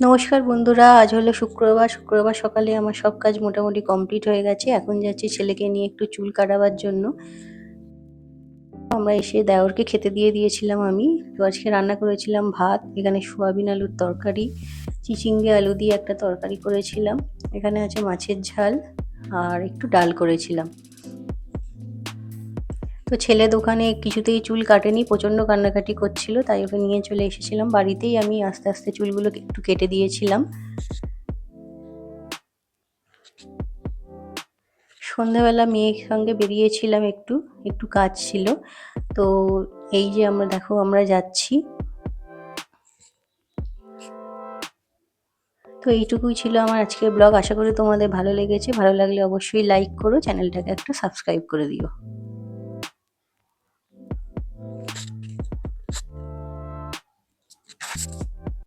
নমস্কার বন্ধুরা, আজ হলো শুক্রবার সকালে আমার সব কাজ মোটামুটি কমপ্লিট হয়ে গেছে। এখন যাচ্ছি ছেলেকে নিয়ে একটু চুল কাটাবার জন্য। আমরা এসে দেওরকে খেতে দিয়ে দিয়েছিলাম আমি। তো আজকে রান্না করেছিলাম ভাত, এখানে সোয়াবিন আলুর তরকারি, চিচিঙ্গে আলু দিয়ে একটা তরকারি করেছিলাম, এখানে আছে মাছের ঝাল আর একটু ডাল করেছিলাম। তো ছেলে দোকানে কিছুতেই চুল কাটেনি, প্রচণ্ড কান্নাকাটি করছিল, তাই ওকে নিয়ে চলে এসেছিলাম বাড়িতেই। আমি আস্তে আস্তে চুলগুলো একটু কেটে দিয়েছিলাম। সন্ধ্যাবেলা মেয়ের সঙ্গে বেরিয়েছিলাম, একটু একটু কাজ ছিল। তো এই যে আমরা যাচ্ছি। তো এইটুকুই ছিল আমার আজকের ব্লগ। আশা করি তোমাদের ভালো লেগেছে। ভালো লাগলে অবশ্যই লাইক করো, চ্যানেলটাকে একটা সাবস্ক্রাইব করে দিও।